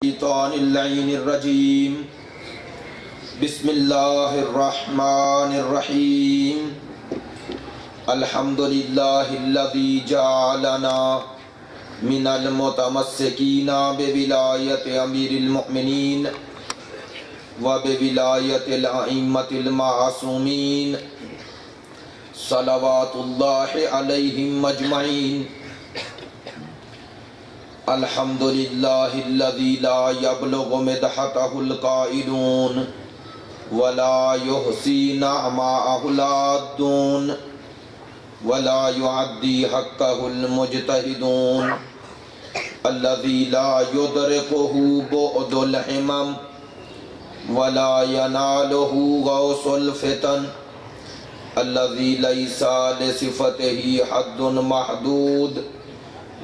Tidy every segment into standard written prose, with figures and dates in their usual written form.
الشیطان اللعین الرجیم بسم اللہ الرحمن الرحیم الحمدللہ الذی جعلنا من المتمسکین بولایت امیر المؤمنین و بولایت الائمۃ المعصومین صلوات اللہ علیہم اجمعین الحمدللہ الذی لا یبلغ مدحتہ القائلون ولا یحصی نعماءہ العادون ولا یعدی حقہ المجتہدون الذی لا یدرکہ بعد الحمم ولا ینالہ غوث الفتن الذی لیس لصفتہ حد محدود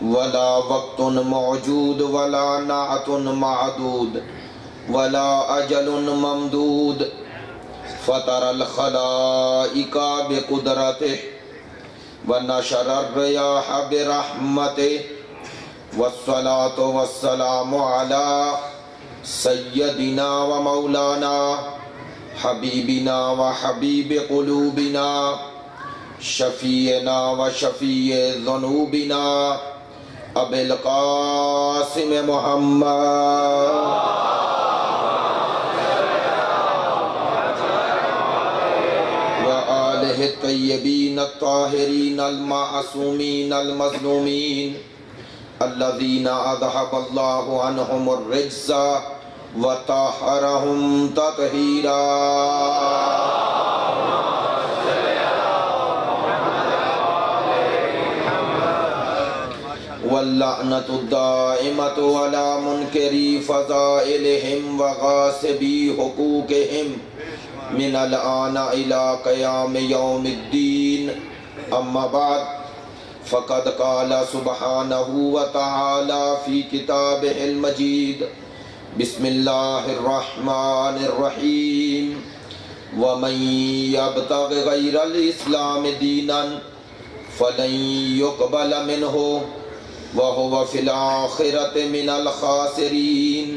ولا وقت موجود ولا نعت معدود ولا اجل ممدود فطر الخلائق بقدرته ونشر الرياح برحمته والصلاة والسلام على سيدنا ومولانا حبيبنا وحبيب قلوبنا شفيعنا وشفيع ذنوبنا ابی القاسم محمد وآلہ الطیبین الطاہرین المعصومین المظلومین الذین اذھب اللہ عنہم الرجس وطہرہم تطہیرا واللعنة الدائمة على منكري فضائلهم وغاصبي حقوقهم من الآن إلى قيام يوم الدين أما بعد فقد قال سبحانه وتعالى في كتابه المجيد بسم الله الرحمن الرحيم ومن يبتغ غير الإسلام دينا فلن يقبل منه وَهُوَ فِي الْآخِرَةِ مِنَ الْخَاسِرِينَ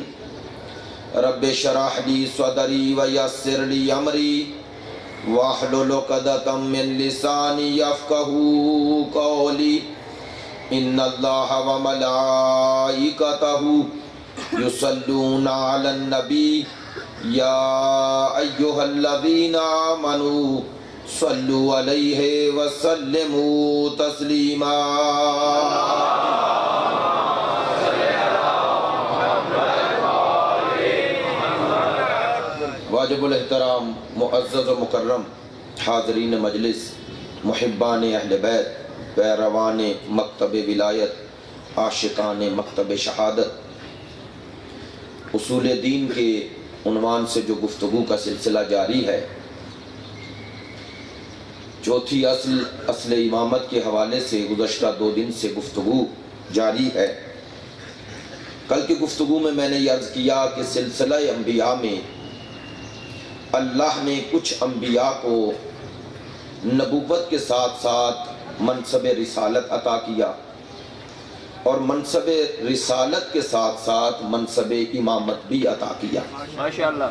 رَبِّ اشْرَحْ لِي صَدْرِي وَيَسِّرْ لِي أَمْرِي وَاحْلُلْ عُقْدَةً مِّن لِّسَانِي يَفْقَهُوا قَوْلِي إِنَّ اللَّهَ وَمَلَائِكَتَهُ يُصَلُّونَ عَلَى النَّبِيِّ يَا أَيُّهَا الَّذِينَ آمَنُوا صلوا علیہ وسلموا تسلیما واجب الاحترام معزز و مکرم حاضرین مجلس محبان اہل بیت پیروان مکتب ولایت عاشقان مکتب شہادت اصول دین کے عنوان سے جو گفتگو کا سلسلہ جاری ہے چوتھی اصل امامت کے حوالے سے گزشتہ 2 دن سے گفتگو جاری ہے۔ کل کی گفتگو میں نے عرض کیا کہ سلسلہ انبیاء میں اللہ نے کچھ انبیاء کو نبوت کے ساتھ ساتھ منصب رسالت عطا کیا اور منصب رسالت کے ساتھ ساتھ منصب امامت بھی عطا کیا۔ ماشاءاللہ۔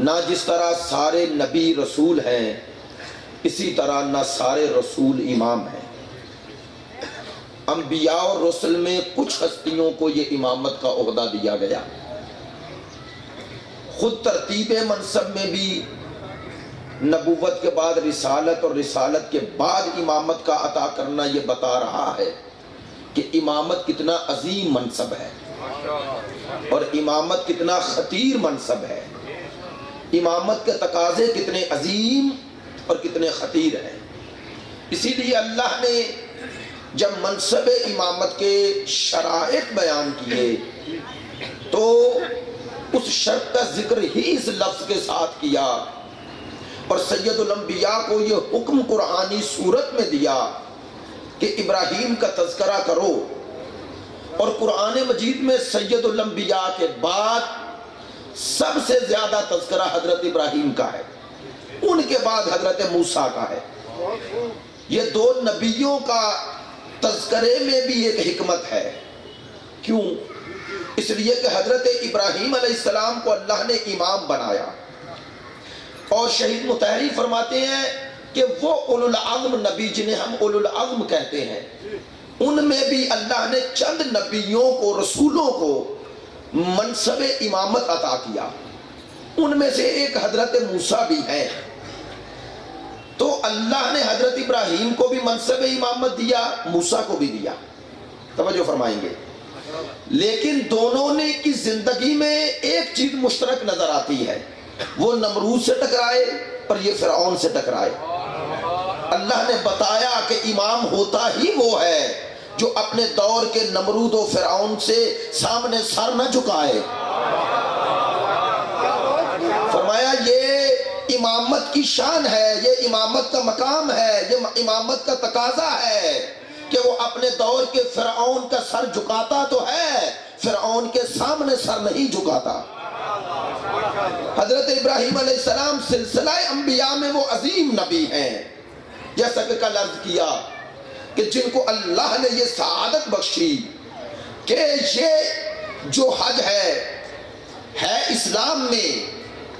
نہ جس طرح سارے نبی رسول ہیں اسی طرح نہ سارے رسول امام ہیں۔ انبیاء اور رسل میں کچھ ہستیوں کو یہ امامت کا عہدہ دیا گیا۔ خود ترتیب منصب میں بھی نبوت کے بعد رسالت اور رسالت کے بعد امامت کا عطا کرنا یہ بتا رہا ہے کہ امامت کتنا عظیم منصب ہے اور امامت کتنا خطیر منصب ہے، امامت کے تقاضے کتنے عظیم اور کتنے خطیر ہیں۔ اسی لیے اللہ نے جب منصب امامت کے شرائط بیان کیے تو اس شرط کا ذکر ہی اس لفظ کے ساتھ کیا اور سید الانبیاء کو یہ حکم قرآنی صورت میں دیا کہ ابراہیم کا تذکرہ کرو، اور قرآن مجید میں سید الانبیاء کے بعد سب سے زیادہ تذکرہ حضرت ابراہیم کا ہے، ان کے بعد حضرت موسیٰ کا ہے۔ یہ 2 نبیوں کا تذکرے میں بھی ایک حکمت ہے۔ کیوں؟ اس لیے کہ حضرت ابراہیم علیہ السلام کو اللہ نے امام بنایا، اور شہید مطہری فرماتے ہیں کہ وہ اولو العزم نبی جنہیں ہم اولو العزم کہتے ہیں، ان میں بھی اللہ نے چند نبیوں کو، رسولوں کو منصب امامت عطا کیا، ان میں سے ایک حضرت موسیٰ بھی ہے۔ تو اللہ نے حضرت ابراہیم کو بھی منصب امامت دیا، موسیٰ کو بھی دیا، توجہ فرمائیں گے، لیکن دونوں نے کی زندگی میں ایک چیز مشترک نظر آتی ہے، وہ نمرود سے ٹکرائے اور یہ فرعون سے ٹکرائے۔ اللہ نے بتایا کہ امام ہوتا ہی وہ ہے جو اپنے دور کے نمرود و فرعون سے سامنے سر نہ جھکائے۔ فرمایا یہ امامت کی شان ہے، یہ امامت کا مقام ہے، یہ امامت کا تقاضا ہے کہ وہ اپنے دور کے فرعون کا سر جھکاتا تو ہے، فرعون کے سامنے سر نہیں جھکاتا۔ حضرت ابراہیم علیہ السلام سلسلہ انبیاء میں وہ عظیم نبی ہیں، جیسا کہ کل عرض کیا کہ جن کو اللہ نے یہ سعادت بخشی کہ یہ جو حج ہے اسلام میں،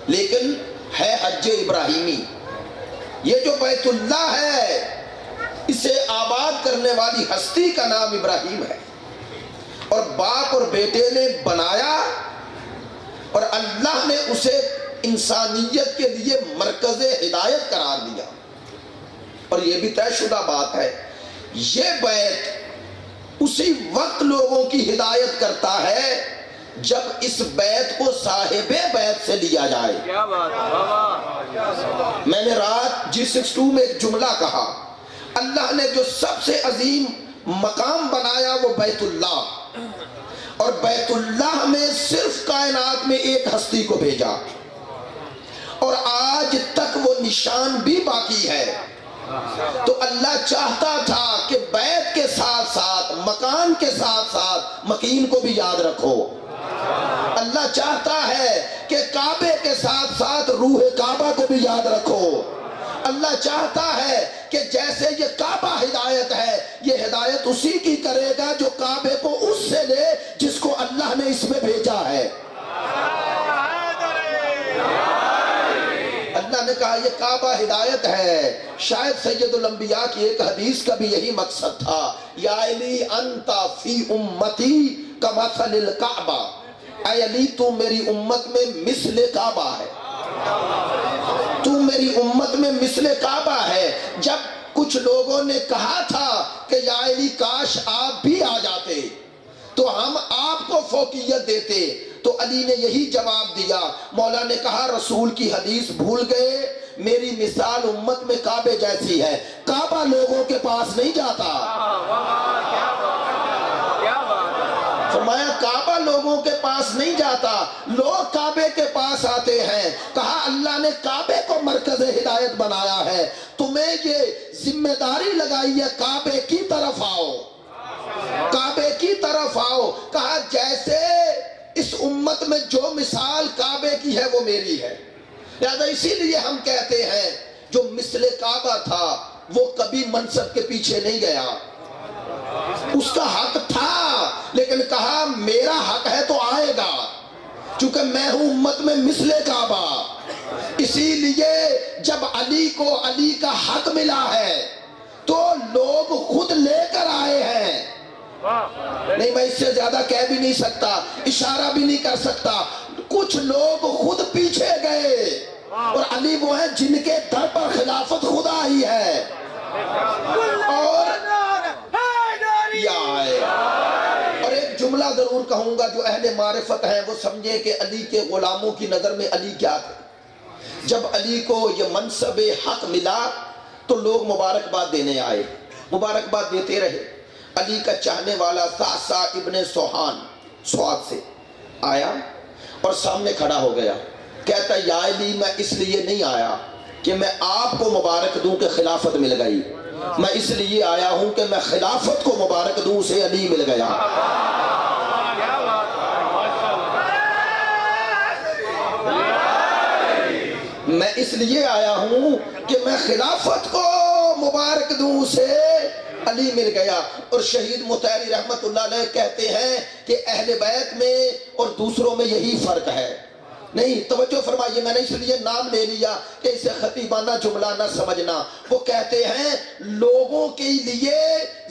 لیکن ہے حج ابراہیمی۔ یہ جو بیت اللہ ہے اسے آباد کرنے والی ہستی کا نام ابراہیم ہے، اور باپ اور بیٹے نے بنایا، اور اللہ نے اسے انسانیت کے لیے مرکز ہدایت قرار دیا۔ اور یہ بھی طے شدہ بات ہے، یہ بیت اسی وقت لوگوں کی ہدایت کرتا ہے جب اس بیت کو صاحب بیت سے لیا جائے۔ میں نے رات G62 میں ایک جملہ کہا، اللہ نے جو سب سے عظیم مقام بنایا وہ بیت اللہ، اور بیت اللہ میں صرف کائنات میں ایک ہستی کو بھیجا، اور آج تک وہ نشان بھی باقی ہے۔ تو اللہ چاہتا تھا کہ بیت کے ساتھ ساتھ، مکان کے ساتھ ساتھ مکین کو بھی یاد رکھو۔ اللہ چاہتا ہے کہ کعبے کے ساتھ ساتھ روح کعبہ کو بھی یاد رکھو۔ اللہ چاہتا ہے کہ جیسے یہ کعبہ ہدایت ہے، یہ ہدایت اسی کی کرے گا جو کعبے کو اس سے لے جس کو اللہ نے اس میں بھیجا ہے۔ اللہ نے کہا یہ کعبہ ہدایت ہے۔ شاید سید الانبیاء کی ایک حدیث کا بھی یہی مقصد تھا، یا علی انتا فی امتی کمثل الکعبہ، اے علی تو میری امت میں مثل کعبہ ہے، تو میری امت میں مثل کعبہ ہے۔ جب کچھ لوگوں نے کہا تھا کہ یا علی کاش آپ بھی آ جاتے تو ہم آپ کو فوقیت دیتے، تو علی نے یہی جواب دیا۔ مولا نے کہا رسول کی حدیث بھول گئے، میری مثال امت میں کعبے جیسی ہے، کعبہ لوگوں کے پاس نہیں جاتا۔ فرمایا کعبہ لوگوں کے پاس نہیں جاتا، لوگ کعبے کے پاس آتے ہیں۔ کہا اللہ نے کعبے کو مرکز ہدایت بنایا ہے، تمہیں یہ ذمہ داری لگائی ہے کعبے کی طرف آؤ، کعبے کی طرف آؤ۔ کہا جیسے اس امت میں جو مثال کعبے کی ہے وہ میری ہے، لہذا اسی لیے ہم کہتے ہیں جو مثل کعبہ تھا وہ کبھی منصب کے پیچھے نہیں گیا، اس کا حق تھا، لیکن کہا میرا حق ہے تو آئے گا، چونکہ میں ہوں امت میں مثل کعبہ۔ اسی لیے جب علی کو علی کا حق ملا ہے تو لوگ خود لے کر آئے ہیں۔ نہیں میں اس سے زیادہ کہہ بھی نہیں سکتا، اشارہ بھی نہیں کر سکتا، کچھ لوگ خود پیچھے گئے، اور علی وہ ہیں جن کے در پر خلافت خود آئی ہے، اور اور ایک جملہ ضرور کہوں گا جو اہل معرفت ہیں وہ سمجھے کہ علی کے غلاموں کی نظر میں علی کیا تھے۔ جب علی کو یہ منصب حق ملا تو لوگ مبارکباد دینے آئے، مبارکباد دیتے رہے۔ علی کا چاہنے والا سعصع ابن سوحان سواد سے آیا اور سامنے کھڑا ہو گیا، کہتا یا علی میں اس لیے نہیں آیا کہ میں آپ کو مبارک دوں کہ خلافت مل گئی، میں اس لیے آیا ہوں کہ میں خلافت کو مبارک دوں، اسے علی مل گیا۔ میں اس لیے آیا ہوں کہ میں خلافت کو مبارک دوں، اسے علی مل گیا۔ اور شہید مطہری رحمت اللہ علیہ کہتے ہیں کہ اہل بیت میں اور دوسروں میں یہی فرق ہے۔ نہیں، توجہ فرمائیے، میں نے اس لیے نام لے لیا کہ اسے خطیبانہ جملہ نہ سمجھنا۔ وہ کہتے ہیں لوگوں کے لیے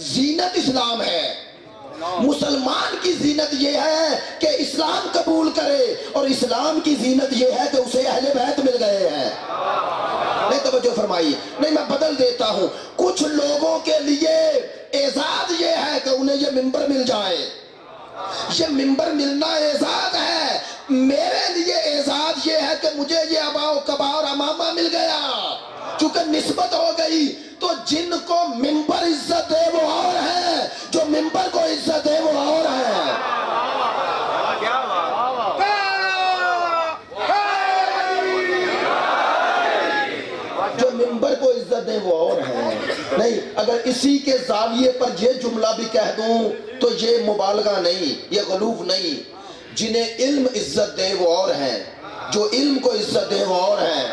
زینت اسلام ہے، مسلمان کی زینت یہ ہے کہ اسلام قبول کرے، اور اسلام کی زینت یہ ہے کہ اسے اہل بیت مل گئے ہیں۔ نہیں، توجہ فرمائیے، نہیں میں بدل دیتا ہوں، کچھ لوگوں کے لیے اعزاز یہ ہے کہ انہیں یہ منبر مل جائے، یہ منبر ملنا اعزاز ہے۔ میرے لیے اعزاز یہ ہے کہ مجھے یہ ابا و کبا اور امامہ مل گیا، چونکہ نسبت ہو گئی۔ تو جن کو منبر عزت ہے وہ اور ہے، جو منبر کو عزت ہے وہ اور ہے۔ جو منبر کو عزت ہے وہ اور ہے۔ نہیں، اگر اسی کے زاویے پر یہ جملہ بھی کہہ دوں تو یہ مبالغہ نہیں، یہ غلوف نہیں۔ جنہیں علم عزت دے وہ اور ہیں، جو علم کو عزت دے وہ اور ہیں،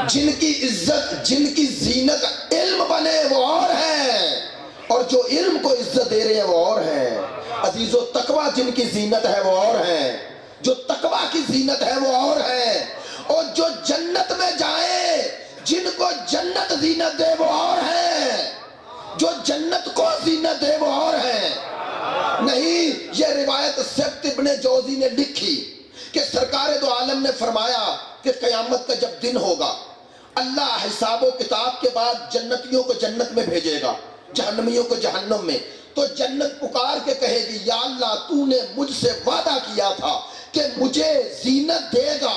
جن کی عزت، جن کی زینت علم بنے وہ اور ہیں، اور جو علم کو عزت دے رہے ہیں وہ اور ہیں۔ عزیز و تقوی جن کی زینت ہے وہ اور ہیں، جو تقوی کی زینت ہے وہ اور ہیں، اور جو جنت میں جائیں جن کو جنت زینت دے وہ اور ہیں، جو جنت کو زینت دے وہ اور ہیں۔ نہیں، یہ روایت سبت ابن جوزی نے لکھی کہ سرکار دو عالم نے فرمایا کہ قیامت کا جب دن ہوگا، اللہ حساب و کتاب کے بعد جنتیوں کو جنت میں بھیجے گا، جہنمیوں کو جہنم میں۔ تو جنت پکار کے کہے گی یا اللہ تو نے مجھ سے وعدہ کیا تھا کہ مجھے زینت دے گا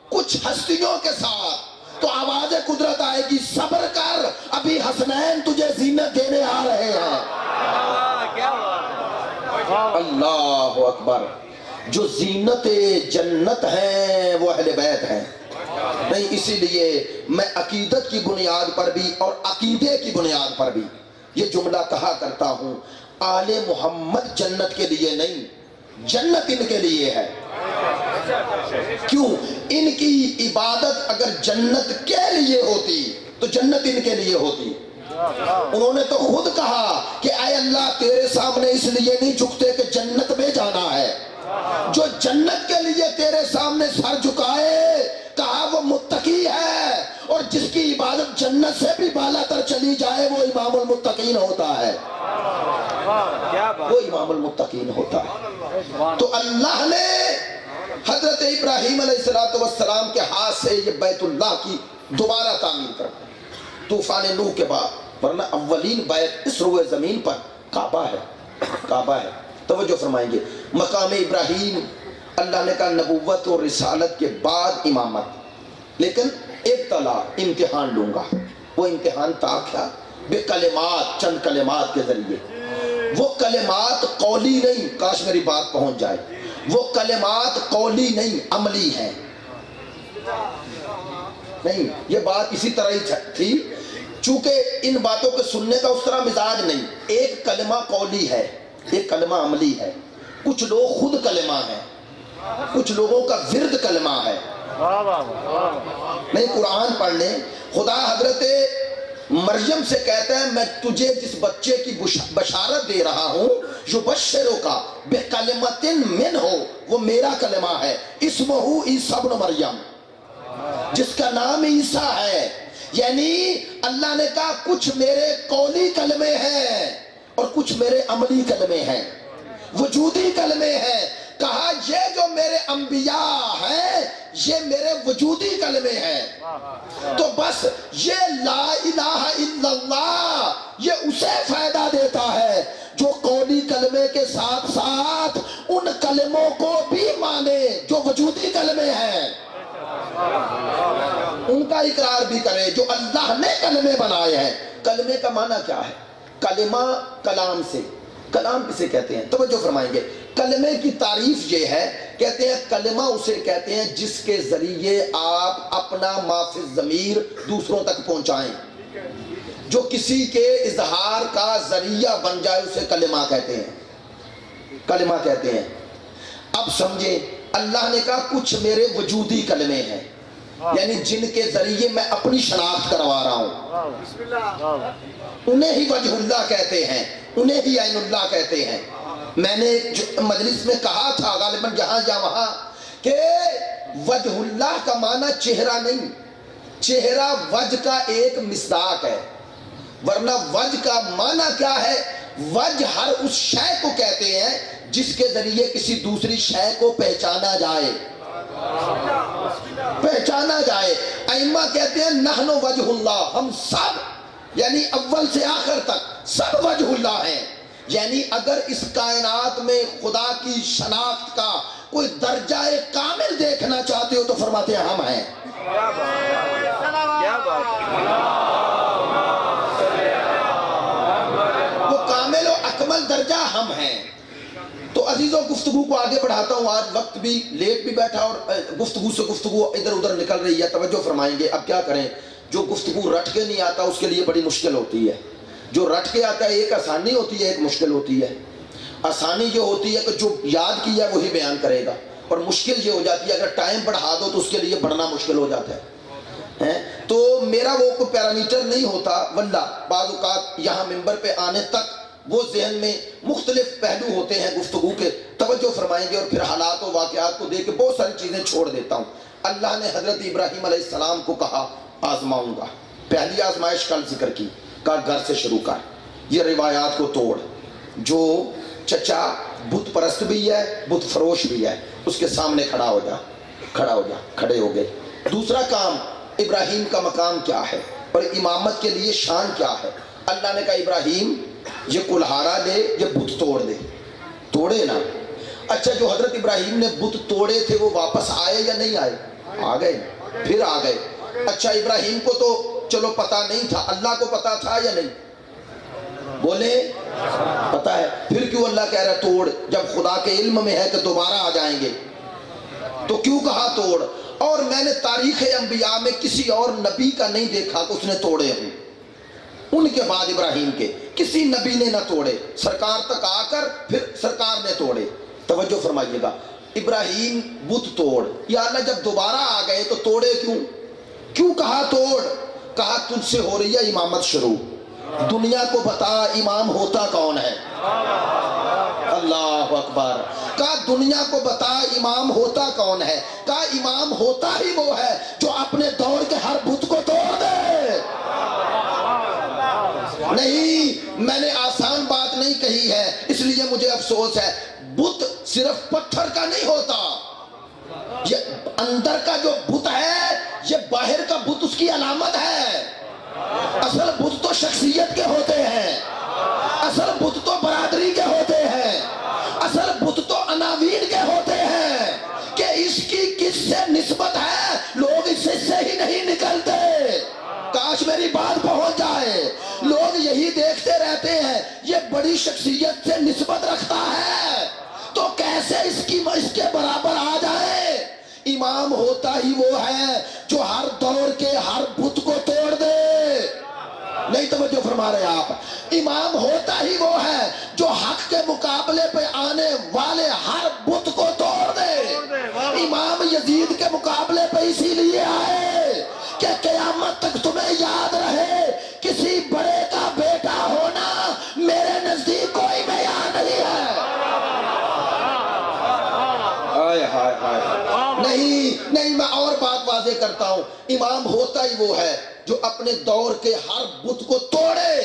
کچھ ہستیوں کے ساتھ۔ تو آواز قدرت آئے گی صبر کر، ابھی حسنین تجھے زینت دینے آ رہے ہیں۔ اللہ اکبر۔ جو زینت جنت ہیں وہ اہل بیت ہیں۔ نہیں، اسی لیے میں عقیدت کی بنیاد پر بھی اور عقیدے کی بنیاد پر بھی یہ جملہ کہا کرتا ہوں، آل محمد جنت کے لیے نہیں، جنت ان کے لیے ہے۔ کیوں؟ ان کی عبادت اگر جنت کے لیے ہوتی تو جنت ان کے لیے ہوتی۔ انہوں نے تو خود کہا کہ اے اللہ تیرے سامنے اس لیے نہیں جھکتے کہ جنت میں جانا ہے، جو جنت کے لیے تیرے سامنے سر جھکائے کہا وہ متقی ہے، اور جس کی عبادت جنت سے بھی بالا تر چلی جائے وہ امام المتقین ہوتا ہے، وہ امام المتقین ہوتا ہے۔ تو اللہ نے حضرت ابراہیم علیہ السلام کے ہاتھ سے یہ بیت اللہ کی دوبارہ تعمیر کر طوفان نوح کے بعد، ورنہ اولین بیت اس روئے زمین پر کعبہ ہے، کعبہ ہے۔ توجہ فرمائیں گے، مقام ابراہیم اللہ نے کہا نبوت اور رسالت کے بعد امامت، لیکن ابتلا امتحان لوں گا۔ وہ امتحان تھا کیا؟ بے کلمات، چند کلمات کے ذریعے۔ وہ کلمات قولی نہیں، کاش میری بات پہنچ جائے، وہ کلمات قولی نہیں عملی ہیں۔ نہیں، یہ بات اسی طرح ہی تھی، چونکہ ان باتوں کے سننے کا اس طرح مزاج نہیں۔ ایک کلمہ قولی ہے، ایک کلمہ عملی ہے۔ کچھ لوگ خود کلمہ ہیں، کچھ لوگوں کا ورد کلمہ ہے۔ نہیں، قرآن پڑھ لیں، خدا حضرت مریم سے کہتا ہے میں تجھے جس بچے کی بشارت دے رہا ہوں یبشرک بکلمۃ منہ، وہ میرا کلمہ ہے، اسمہ عیسیٰ ابن مریم، جس کا نام عیسیٰ ہے۔ یعنی اللہ نے کہا کچھ میرے قولی کلمے ہیں اور کچھ میرے عملی کلمے ہیں، وجودی کلمے ہیں۔ کہا یہ جو میرے انبیاء ہیں یہ میرے وجودی کلمے ہیں۔ تو بس یہ لا الہ الا اللہ یہ اسے فائدہ دیتا ہے جو قولی کلمے کے ساتھ ساتھ ان کلموں کو بھی مانے جو وجودی کلمے ہیں، ان کا اقرار بھی کرے جو اللہ نے کلمے بنائے ہیں۔ کلمے کا معنی کیا ہے؟ کلمہ کلام سے، کلام کسے کہتے ہیں؟ توجہ فرمائیں گے، کلمے کی تعریف یہ ہے، کہتے ہیں کلمہ اسے کہتے ہیں جس کے ذریعے آپ اپنا ما فی الضمیر دوسروں تک پہنچائیں، جو کسی کے اظہار کا ذریعہ بن جائے اسے کلمہ کہتے ہیں، کلمہ کہتے ہیں۔ اب سمجھیں، اللہ نے کہا کچھ میرے وجودی کلمے ہیں، یعنی جن کے ذریعے میں اپنی شناخت کروا رہا ہوں، انہیں ہی وجہ اللہ کہتے ہیں، انہیں ہی عین اللہ کہتے ہیں۔ میں نے مجلس میں کہا تھا غالباً جہاں وہاں کہ وجہ اللہ کا معنی چہرہ نہیں، چہرہ وجہ کا ایک مصداق ہے، ورنہ وجہ کا معنی کیا ہے؟ وجہ ہر اس شے کو کہتے ہیں جس کے ذریعے کسی دوسری شے کو پہچانا جائے، پہچانا جائے۔ ائمہ کہتے ہیں نحن وجہ اللہ، ہم سب یعنی اول سے آخر تک سب وجہ اللہ ہیں۔ یعنی اگر اس کائنات میں خدا کی شناخت کا کوئی درجہ کامل دیکھنا چاہتے ہو تو فرماتے ہیں ہم ہیں۔ وہ کامل و اکمل درجہ ہم ہیں۔ تو عزیزوں گفتگو کو آگے بڑھاتا ہوں، آج وقت بھی لیٹ بھی بیٹھا اور گفتگو سے گفتگو ادھر ادھر نکل رہی ہے، توجہ فرمائیں گے۔ اب کیا کریں، جو گفتگو رٹ کے نہیں آتا اس کے لیے بڑی مشکل ہوتی ہے، جو رٹ کے آتا ہے ایک آسانی ہوتی ہے ایک مشکل ہوتی ہے۔ آسانی یہ ہوتی ہے کہ جو یاد کیا وہی بیان کرے گا، اور مشکل یہ ہو جاتی ہے اگر ٹائم بڑھا دو تو اس کے لیے بڑھنا مشکل ہو جاتا ہے۔ تو میرا وہ کوئی پیرامیٹر نہیں ہوتا، واللہ بعض اوقات یہاں ممبر پہ آنے تک وہ ذہن میں مختلف پہلو ہوتے ہیں گفتگو کے، توجہ فرمائیں گے، اور پھر حالات و واقعات کو دیکھ کے بہت ساری چیزیں چھوڑ دیتا ہوں۔ اللہ نے حضرت ابراہیم علیہ السلام کو کہا آزماؤں گا، پہلی آزمائش کل ذکر کی، کہا گھر سے شروع کر، یہ روایات کو توڑ، جو چچا بت پرست بھی ہے بت فروش بھی ہے اس کے سامنے کھڑا ہو جا، کھڑا ہو جا، کھڑے ہو گئے۔ دوسرا کام، ابراہیم کا مقام کیا ہے اور امامت کے لیے شان کیا ہے؟ اللہ نے کہا ابراہیم یہ کلہارا لے، یہ بت توڑ دے، توڑے نا۔ اچھا جو حضرت ابراہیم نے بت توڑے تھے وہ واپس آئے یا نہیں آئے؟ آ گئے، پھر آ گئے۔ اچھا ابراہیم کو تو چلو پتا نہیں تھا، اللہ کو پتا تھا یا نہیں؟ بولے پتا ہے، پھر کیوں اللہ کہہ رہا ہے توڑ؟ جب خدا کے علم میں ہے کہ دوبارہ آ جائیں گے تو کیوں کہا توڑ؟ اور میں نے تاریخ انبیاء میں کسی اور نبی کا نہیں دیکھا کہ اس نے توڑے ہوں، ان کے بعد ابراہیم کے کسی نبی نے نہ توڑے، سرکار تک آ کر پھر سرکار نے توڑے۔ توجہ فرمائیے گا، ابراہیم بت توڑ، یا اللہ جب دوبارہ آ گئے تو توڑے کیوں؟ کیوں کہا توڑ؟ کہا تجھ سے ہو رہی ہے امامت شروع، دنیا کو بتا امام ہوتا کون ہے۔ اللہ اکبر۔ کہا دنیا کو بتا امام ہوتا کون ہے؟ کہا امام ہوتا ہی وہ ہے جو اپنے دور کے ہر بت کو توڑ دے۔ نہیں، میں نے آسان بات نہیں کہی ہے، اس لیے مجھے افسوس ہے۔ بت صرف پتھر کا نہیں ہوتا، یہ اندر کا جو بت ہے یہ باہر کا بت اس کی علامت ہے۔ اصل بت تو شخصیت کے ہوتے ہیں، اصل بت تو برادری کے ہوتے ہیں، اصل بت تو عناوین کے ہوتے ہیں کہ اس کی کس سے نسبت ہے، لوگ اس سے ہی نہیں نکلتے۔ کاش میری بات پہنچ جائے، لوگ یہی دیکھتے رہتے ہیں یہ بڑی شخصیت سے نسبت رکھتا ہے تو کیسے اس کے برابر آ جائے۔ امام ہوتا ہی وہ ہے جو ہر دور کے ہر بت کو توڑ دے۔ نہیں توجہ فرما رہے آپ؟ امام ہوتا ہی وہ ہے جو حق کے مقابلے پہ آنے والے ہر بت کو توڑ دے۔ امام یزید کے مقابلے پہ اسی لیے آئے کہ قیامت تک تمہیں یاد رہے کسی بڑے کا بیٹا ہونا میرے نزدیک کوئی بیان نہیں ہے۔ نہیں، میں اور بات واضح کرتا ہوں، امام ہوتا ہی وہ ہے جو اپنے دور کے ہر بت کو توڑے،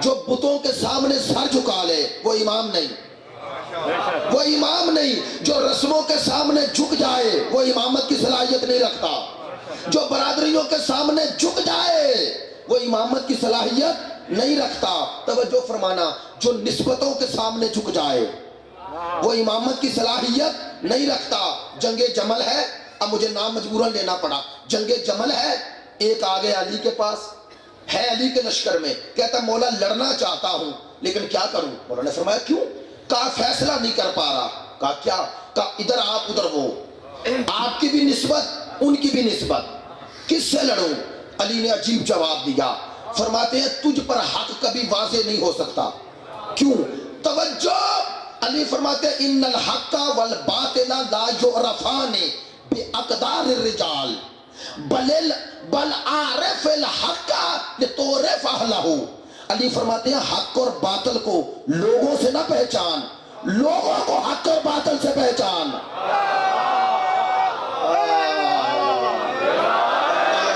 جو بتوں کے سامنے سر جھکا لے، وہ امام نہیں۔ وہ امام نہیں جو رسموں کے سامنے جھک جائے، وہ امامت کی صلاحیت نہیں رکھتا۔ جو برادریوں کے سامنے جھک جائے وہ امامت کی صلاحیت نہیں رکھتا۔ توجہ فرمانا، جو نسبتوں کے سامنے جھک جائے وہ امامت کی صلاحیت نہیں رکھتا۔ جنگ جمل ہے، اب مجھے نام مجبوراً لینا پڑا، جنگ جمل ہے، ایک آگے علی کے پاس ہے، علی کے لشکر میں، کہتا مولا لڑنا چاہتا ہوں لیکن کیا کروں؟ مولا نے فرمایا کیوں؟ کہا فیصلہ نہیں کر پا رہا۔ کہا کیا؟ کہا ادھر آپ ادھر وہ، آپ کی بھی نسبت ان کی بھی نسبت، کس سے لڑوں؟ علی نے عجیب جواب دیا، فرماتے ہیں تجھ پر حق کبھی واضح نہیں ہو سکتا۔ کیوں؟ توجہ، علی فرماتے ہیں ان الحق والباطل لا یعرفان باقدار الرجال۔ بل عارف الحق لتعرف اہلہ، علی فرماتے ہیں حق اور باطل کو لوگوں سے نہ پہچان، لوگوں کو حق اور باطل سے پہچان۔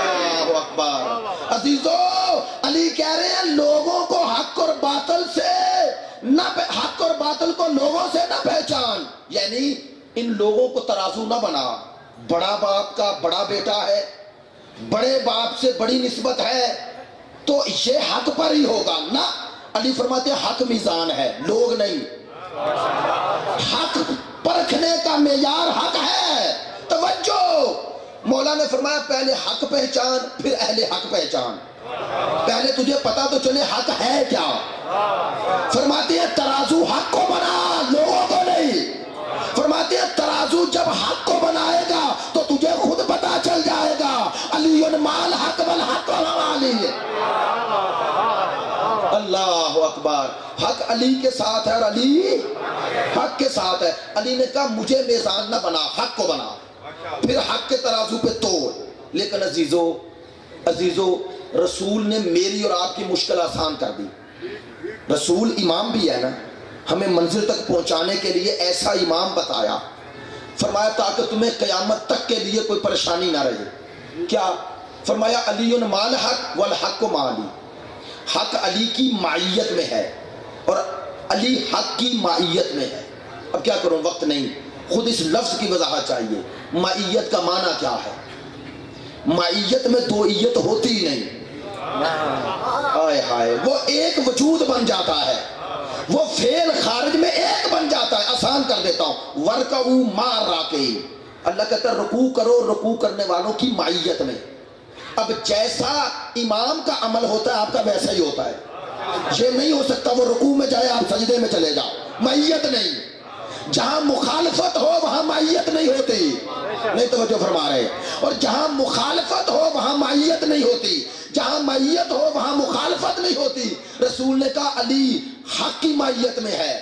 اللہ اکبر۔ عزیزو، علی کہہ رہے ہیں لوگوں کو حق اور باطل سے نہ، حق اور باطل کو لوگوں سے نہ پہچان، یعنی ان لوگوں کو ترازو نہ بنا۔ بڑا باپ کا بڑا بیٹا ہے، بڑے باپ سے بڑی نسبت ہے تو یہ حق پر ہی ہوگا نہ۔ علی فرماتے ہیں حق میزان ہے، لوگ نہیں۔ حق پرکھنے کا معیار حق ہے۔ توجہ، مولا نے فرمایا پہلے حق پہچان پھر اہل حق پہچان۔ پہلے تجھے پتا تو چلے حق ہے کیا۔ فرماتے ہیں ترازو حق کو بنا، لوگوں کو نہیں۔ فرماتے ہیں ترازو جب حق کو بنائے گا تو تجھے خود پتا چل جائے گا، علی مال حق والحق علی۔ اللہ اکبر۔ حق علی کے ساتھ ہے اور علی حق کے ساتھ ہے۔ علی نے کہا مجھے میزان نہ بنا، حق کو بنا، پھر حق کے ترازو پہ توڑ۔ لیکن عزیزو رسول نے میری اور آپ کی مشکل آسان کر دی۔ رسول امام بھی ہے نا، ہمیں منزل تک پہنچانے کے لیے ایسا امام بتایا، فرمایا تاکہ تمہیں قیامت تک کے لیے کوئی پریشانی نہ رہے۔ کیا فرمایا؟ علی مال حق والحق مالی، حق علی کی معیت میں ہے اور علی حق کی معیت میں ہے۔ اب کیا کروں، وقت نہیں، خود اس لفظ کی وضاحت چاہیے۔ معیت کا معنی کیا ہے؟ معیت میں دوئیت ہوتی ہی نہیں، آئے ہائے، وہ ایک وجود بن جاتا ہے، وہ فعل خارج میں ایک بن جاتا ہے۔ آسان کر دیتا ہوں، ورکعوا مع الراکعین، اللہ کہتا ہے رکوع کرو رکوع کرنے والوں کی معیت میں۔ اب جیسا امام کا عمل ہوتا ہے آپ کا ویسا ہی ہوتا ہے۔ یہ نہیں ہو سکتا وہ رکوع میں جائے آپ سجدے میں چلے جاؤ، معیت نہیں۔ جہاں مخالفت ہو وہاں معیت نہیں ہوتی، نہیں توجہ فرما رہے، اور جہاں مخالفت ہو وہاں معیت نہیں ہوتی، جہاں معیت ہو وہاں مخالفت نہیں ہوتی۔ رسول نے کہا علی حق کی معیت میں ہے،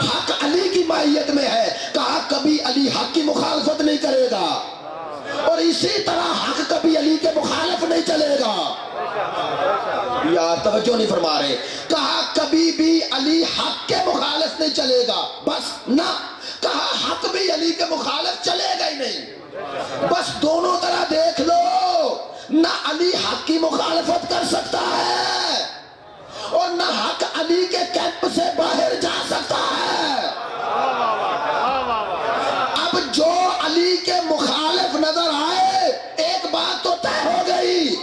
حق علی کی معیت میں ہے، کہا کبھی علی حق کی مخالفت نہیں کرے گا اور اسی طرح حق کبھی علی کے مخالف نہیں چلے گا۔ یار توجہ نہیں فرما رہے، کہا کبھی بھی علی حق کے مخالف نہیں چلے گا، بس نہ، کہا حق بھی علی کے مخالف چلے گا ہی نہیں، بس دونوں طرح دیکھ لو، نہ علی حق کی مخالفت کر سکتا ہے اور نہ حق علی کے کیمپ سے باہر جا سکتا ہے۔ اب جو علی کے مخالف نظر آئے، ایک بات تو طے ہو گئی،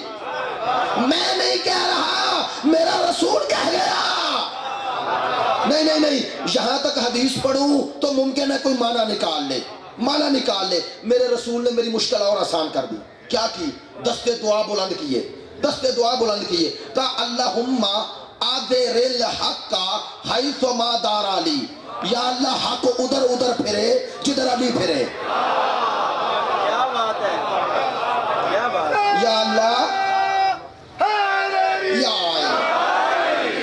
میں نہیں کہہ رہا، میرا رسول کہہ گیا۔ نہیں، یہاں تک حدیث پڑھوں تو ممکن ہے کوئی معنی نکال لے۔ میرے رسول نے میری مشکل اور آسان کر دی۔ کیا کی؟ دستے دعا بلند کیے، کہا اللہم آدر الحق حیث ما دار علی، یا اللہ حق ادھر ادھر پھرے جدھر علی پھرے۔ کیا بات ہے، یا اللہ،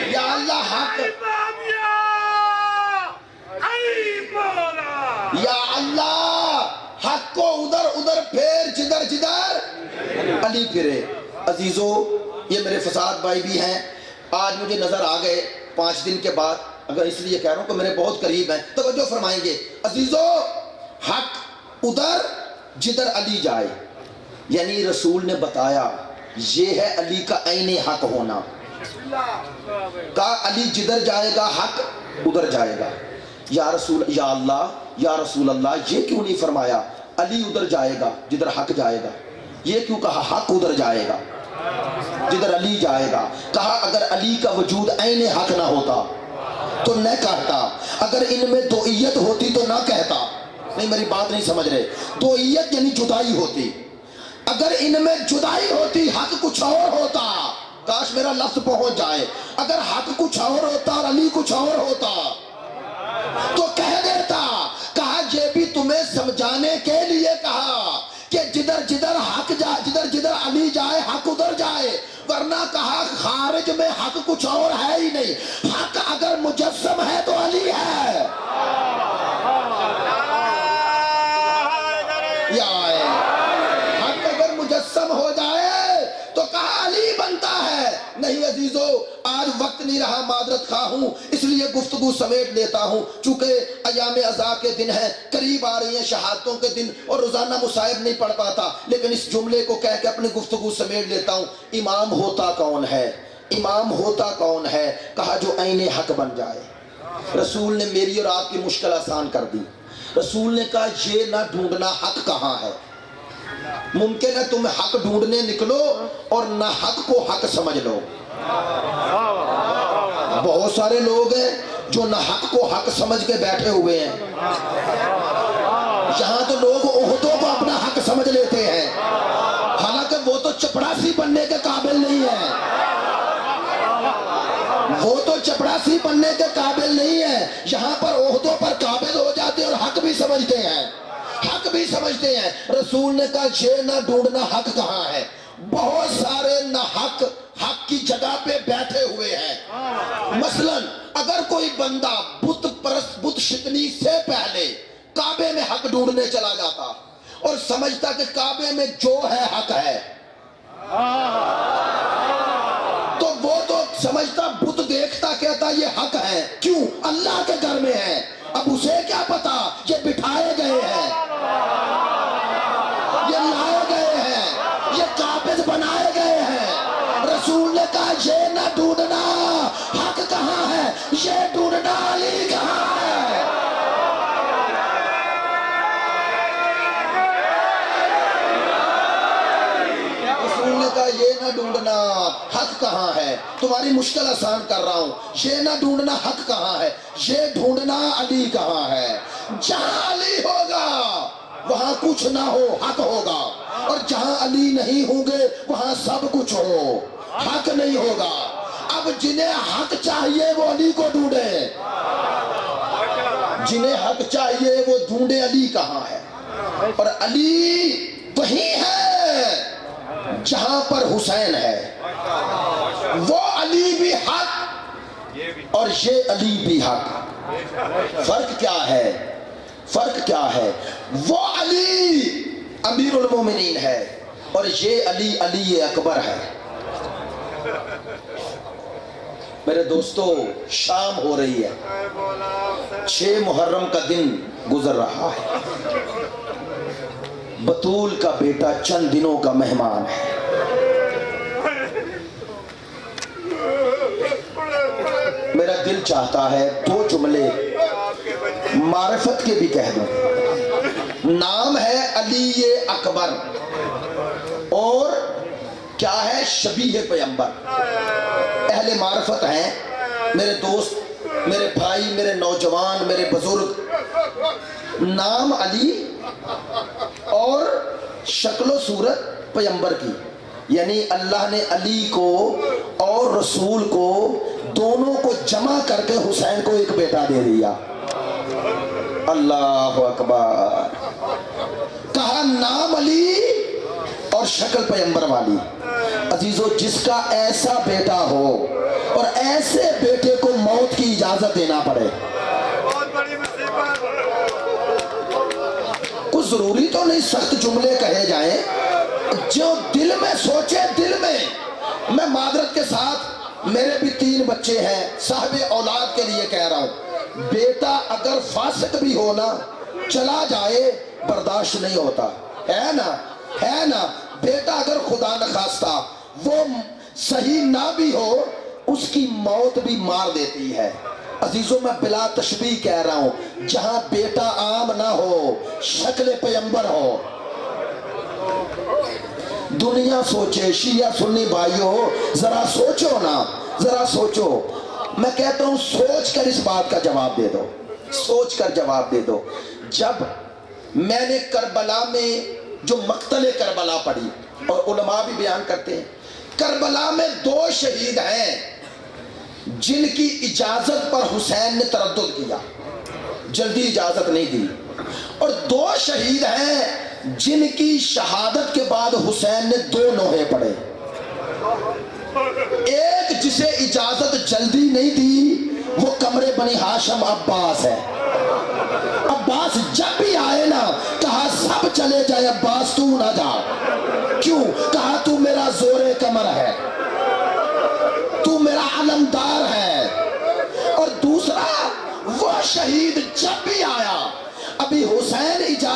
یا اللہ حق، یا اللہ حق کو ادھر ادھر پھیر جدھر جدھر علی پھرے۔ عزیزو، یہ میرے فساد بھائی بھی ہیں، آج مجھے نظر آ گئے 5 دن کے بعد، اگر اس لیے کہہ رہا ہوں کہ میرے بہت قریب ہیں، توجہ فرمائیں گے۔ عزیزو، حق ادھر جدھر علی جائے، یعنی رسول نے بتایا یہ ہے علی کا عین حق ہونا۔ کہا علی جدھر جائے گا حق ادھر جائے گا۔ یا رسول اللہ یہ کیوں نہیں فرمایا علی ادھر جائے گا جدھر حق جائے گا؟ یہ کیوں کہا حق ادھر جائے گا جدھر علی جائے گا؟ کہا اگر علی کا وجود عین حق نہ ہوتا تو نہ کہتا، اگر ان میں دوئیت ہوتی تو نہ کہتا۔ نہیں، میری بات نہیں سمجھ رہے، دوئیت یعنی جدائی ہوتی، اگر ان میں جدائی ہوتی حق کچھ اور ہوتا، کاش میرا لفظ پہنچ جائے، اگر حق کچھ اور ہوتا اور علی کچھ اور ہوتا تو کہہ دیتا۔ کہا یہ بھی تمہیں سمجھانے کے لیے کہا کہ جدھر جدھر حق جائے، جدھر جدھر علی جائے حق ادھر جائے، ورنہ کہا خارج میں حق کچھ اور ہے ہی نہیں، حق اگر مجسم ہے تو علی ہے۔ حق عزیزو آج وقت نہیں رہا، معذرت خواہ ہوں، اس لیے گفتگو سمیٹ لیتا ہوں، چونکہ ایام عزا کے دن ہیں، قریب آ رہی ہیں شہادتوں کے دن، اور روزانہ مصائب نہیں پڑھ پاتا، لیکن اس جملے کو کہہ کے اپنی گفتگو سمیٹ لیتا ہوں۔ امام ہوتا کون ہے؟ امام ہوتا کون ہے؟ کہا جو عین حق بن جائے۔ رسول نے میری اور آپ کی مشکل آسان کر دی۔ رسول نے کہا یہ نہ ڈھونڈنا حق کہاں ہے۔ ممکن ہے تم حق ڈھونڈنے نکلو اور نہ حق کو حق سمجھ لو۔ بہت سارے لوگ ہیں جو نہ حق کو حق سمجھ کے بیٹھے ہوئے ہیں۔ یہاں تو لوگ عہدوں کو اپنا حق سمجھ لیتے ہیں، حالانکہ وہ تو چپڑاسی بننے کے قابل نہیں ہے، وہ تو چپڑاسی بننے کے قابل نہیں ہے۔ یہاں پر عہدوں پر قابل ہو جاتے اور حق بھی سمجھتے ہیں، حق بھی سمجھتے ہیں۔ رسول نے کہا یہ نہ ڈھونڈنا حق کہاں ہے۔ بہت سارے نہ حق کی جگہ پہ بیٹھے ہوئے ہیں۔ مثلا اگر کوئی بندہ بت شکنی سے پہلے کعبے میں حق ڈھونڈنے چلا جاتا اور سمجھتا کہ کعبے میں جو ہے حق ہے، تو وہ تو سمجھتا، بت دیکھتا کہتا یہ حق ہے، کیوں؟ اللہ کے گھر میں ہے۔ اب اسے کیا پتا یہ بٹھائے گئے ہیں، یہ لائے گئے ہیں، یہ قابض بنائے گئے ہیں۔ رسول نے کہا یہ نہ ڈھونڈنا حق کہاں ہے، یہ ڈھونڈنا علی کہاں ہے۔ رسول نے کہا یہ نہ ڈھونڈنا حق کہاں ہے، تمہاری مشکل آسان کر رہا ہوں۔ یہ نہ ڈھونڈنا حق کہاں ہے، یہ ڈھونڈنا علی کہاں ہے۔ جہاں علی ہوگا وہاں کچھ نہ ہو، حق ہوگا، اور جہاں علی نہیں ہوں گے وہاں سب کچھ ہو، حق نہیں ہوگا۔ اب جنہیں حق چاہیے وہ علی کو ڈھونڈے، جنہیں حق چاہیے وہ ڈھونڈے علی کہاں ہے۔ اور علی وہی ہے جہاں پر حسین ہے، وہ علی بھی حق اور یہ علی بھی حق۔ فرق کیا ہے؟ فرق کیا ہے؟ وہ علی امیر المومنین ہے اور یہ علی علی اکبر ہے۔ میرے دوستو شام ہو رہی ہے، 6 محرم کا دن گزر رہا ہے، بطول کا بیٹا چند دنوں کا مہمان ہے۔ میرا دل چاہتا ہے 2 جملے معرفت کے بھی کہہ دوں۔ نام ہے علی اکبر اور کیا ہے؟ شبیہ پیغمبر۔ اہل معرفت ہیں میرے دوست، میرے بھائی، میرے نوجوان، میرے بزرگ۔ نام علی اور شکل و صورت پیغمبر کی، یعنی اللہ نے علی کو اور رسول کو دونوں کو جمع کر کے حسین کو ایک بیٹا دے دیا۔ اللہ اکبر۔ کہا نام علی اور شکل پیغمبر والی۔ عزیزو جس کا ایسا بیٹا ہو اور ایسے بیٹے کو موت کی اجازت دینا پڑے، کچھ ضروری تو نہیں سخت جملے کہے جائیں، جو دل میں سوچے، دل میں معذرت کے ساتھ میرے بھی 3 بچے ہیں، صاحب اولاد کے لیے کہہ رہا ہوں، بیٹا اگر فاسق بھی ہونا چلا جائے برداشت نہیں ہوتا، ہے نا، ہے نا۔ بیٹا اگر خدا نخواستہ وہ صحیح نہ بھی ہو، اس کی موت بھی مار دیتی ہے۔ عزیزوں میں بلا تشبیہ کہہ رہا ہوں، جہاں بیٹا عام نہ ہو، شکل پیغمبر ہو۔ دنیا سوچے، شیعہ سنی بھائیوں ذرا سوچو نا، ذرا سوچو۔ میں کہتا ہوں سوچ کر اس بات کا جواب دے دو، سوچ کر جواب دے دو۔ جب میں نے کربلا میں جو مقتل کربلا پڑھی، اور علماء بھی بیان کرتے ہیں، کربلا میں 2 شہید ہیں جن کی اجازت پر حسین نے تردد کیا، جلدی اجازت نہیں دی، اور 2 شہید ہیں جن کی شہادت کے بعد حسین نے 2 نوحے پڑھے۔ ایک جسے اجازت جلدی نہیں دی وہ کمرے بنی ہاشم عباس ہے۔ عباس جب بھی آئے نا کہا سب چلے جائے، عباس تو نہ جا۔ کیوں؟ کہا تو میرا زور کمر ہے، تو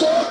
2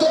2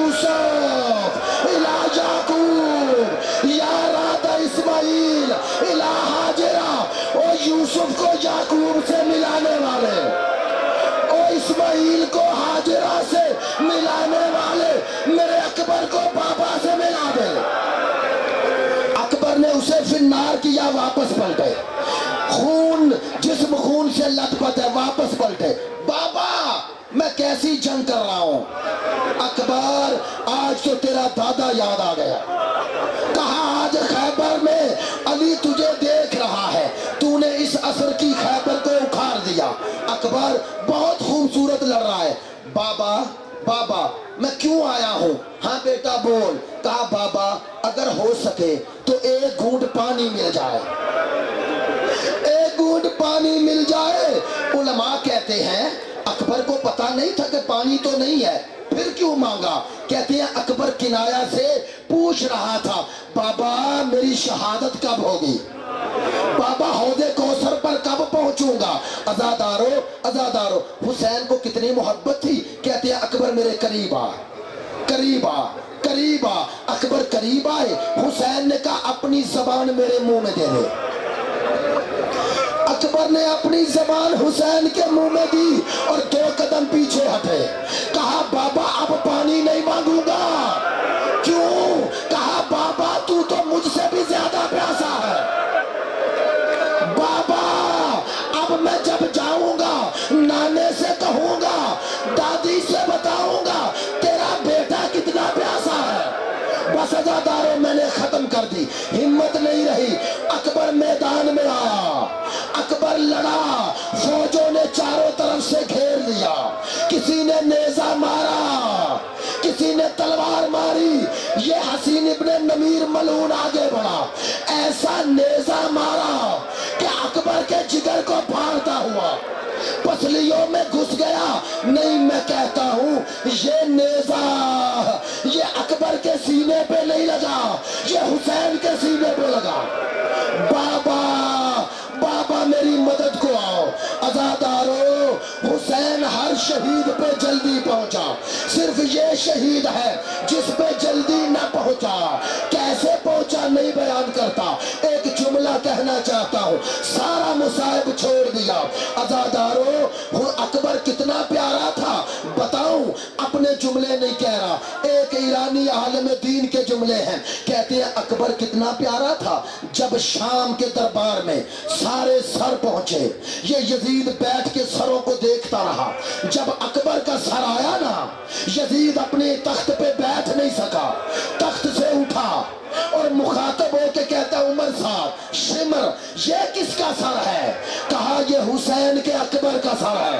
یوسف الا یعقوب یا راد اسماعیل الا ہاجرہ، او یوسف کو یعقوب سے ملانے والے، او اسماعیل کو ہاجرہ سے ملانے والے، میرے اکبر کو بابا سے ملا دے۔ اکبر نے اسے فی النار کیا، واپس پلٹے، خون جسم خون سے لت پت ہے، واپس پلٹے۔ بابا میں کیسی جنگ کر رہا ہوں؟ اکبر آج تو تیرا دادا یاد آ گیا، کہا آج خیبر میں علی تجھے دیکھ رہا ہے، تو نے اس عصر کی خیبر کو اکھاڑ دیا۔ اکبر بہت خوبصورت لڑ رہا ہے۔ بابا بابا میں کیوں آیا ہوں؟ ہاں بیٹا بول۔ کہا بابا اگر ہو سکے تو ایک گھونٹ پانی مل جائے، ایک گھونٹ پانی مل جائے۔ علماء کہتے ہیں اکبر کو پتا نہیں تھا کہ پانی تو نہیں ہے، پھر کیوں مانگا؟ کہتے ہیں اکبر کنایا سے پوچھ رہا تھا بابا میری شہادت کب ہوگی، بابا حوض کوثر پر کب پہنچوں گا؟ عزادارو عزادارو حسین کو کتنی محبت تھی، کہتے ہیں اکبر میرے قریب آ، قریب آ، قریب آ۔ اکبر قریب آئے، حسین نے کہا اپنی زبان میرے منہ میں دے دے۔ اکبر نے اپنی زبان حسین کے منہ میں دی اور 2 قدم پیچھے ہٹے۔ کہا بابا اب پانی نہیں مانگوں گا۔ کیوں؟ کہا بابا تو مجھ سے بھی زیادہ پیاسا ہے۔ بابا اب میں جب جاؤں گا نانے سے کہوں گا، دادی سے بتاؤں گا تیرا بیٹا کتنا پیاسا ہے۔ بس عزاداروں میں نے ختم کر دی، ہمت نہیں رہی۔ اکبر میدان میں آیا، اکبر لڑا، فوجوں نے چاروں طرف سے گھیر لیا، کسی نے نیزہ مارا، کسی نے تلوار ماری۔ یہ حسین ابن نمیر ملعون آگے بڑھا، ایسا نیزہ مارا کہ اکبر کے جگر کو پھاڑتا ہوا پسلیوں میں گھس گیا۔ نہیں میں کہتا ہوں یہ نیزہ یہ اکبر کے سینے پہ نہیں لگا، یہ حسین کے سینے پہ لگا۔ بابا بابا میری مدد کو آؤ۔ عزادارو حسین ہر شہید پہ جلدی پہنچا، صرف یہ شہید ہے جس پہ جلدی نہ پہنچا۔ کیسے پہنچا نہیں بیان کرتا، ایک جملہ کہنا چاہتا ہوں، سارا مصائب چھوڑ دیا۔ عزادارو اکبر کتنا پیارا تھا بتاؤں، اپنے جملے نہیں کہہ رہا، ایک ایرانی عالم دین کے جملے ہیں، کہتے ہیں اکبر کتنا پیارا تھا۔ جب شام کے دربار میں سارے سر پہنچے، یہ یزید بیٹھ کے سروں کو دیکھتا رہا۔ جب اکبر کا سر آیا نا، یزید اپنے تخت پہ بیٹھ نہیں سکا، تخت سے اٹھا اور مخاطب ہو کے کہتا عمر صاحب شمر یہ کس کا سر ہے؟ کہا یہ حسین کے اکبر کا سر ہے۔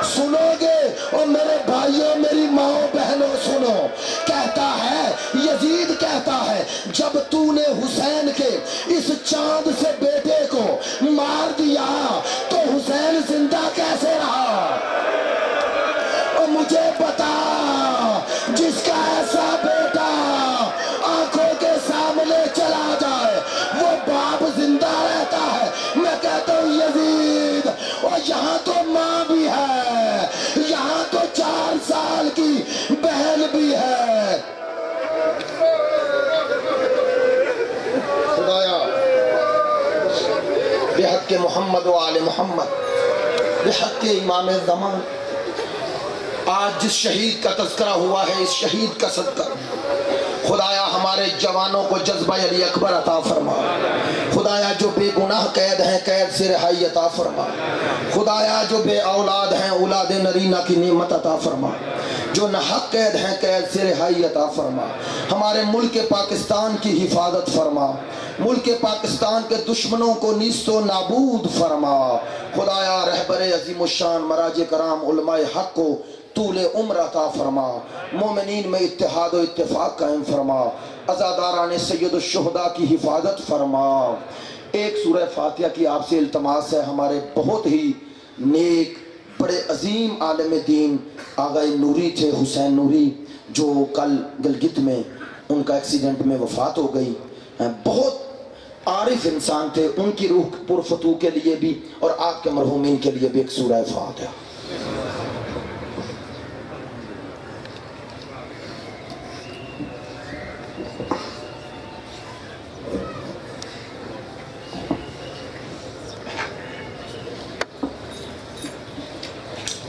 سنو گے اور میرے بھائیوں میری ماں بہنوں سنو، کہتا ہے یزید کہتا ہے جب تو نے حسین کے اس چاند سے بیٹے کو مار دیا تو حسین زندہ کیسے رہا؟ اور مجھے بتا جس کا ایسا بیٹا آنکھوں کے سامنے چلا جائے وہ باپ زندہ رہتا ہے۔ میں کہتا ہوں یزید، اور یہاں تو ماں بھی ہے، یہاں تو 4 سال کی بہن بھی ہے۔ خدایا بحق کے محمد و آل محمد، بحق کے امام زمان، آج جس شہید کا تذکرہ ہوا ہے اس شہید کا صدقہ خدایا ہمارے جوانوں کو جذبہ علی اکبر عطا فرما۔ خدایا جو بے گناہ قید ہیں قید سے رہائی عطا فرما۔ خدایا جو بے اولاد ہیں اولاد نرینہ کی نعمت عطا فرما۔ جو ناحق قید ہیں قید سے رہائی عطا فرما۔ ہمارے ملک پاکستان کی حفاظت فرما، ملک پاکستان کے دشمنوں کو نیست و نابود فرما۔ خدایا رہبر عظیم الشان مراج کرام علماء حق کو طول عمر عطا فرما، مومنین میں اتحاد و اتفاق قائم فرما، عزاداران سید الشہداء کی حفاظت فرما۔ ایک سورہ فاتحہ کی آپ سے التماس ہے، ہمارے بہت ہی نیک بڑے عظیم عالم دین آغا نوری تھے، حسین نوری، جو کل گلگت میں ان کا ایکسیڈنٹ میں وفات ہو گئی، بہت عارف انسان تھے، ان کی روح پرفتوح کے لیے بھی اور آپ کے مرحومین کے لیے بھی ایک سورہ فاتحہ۔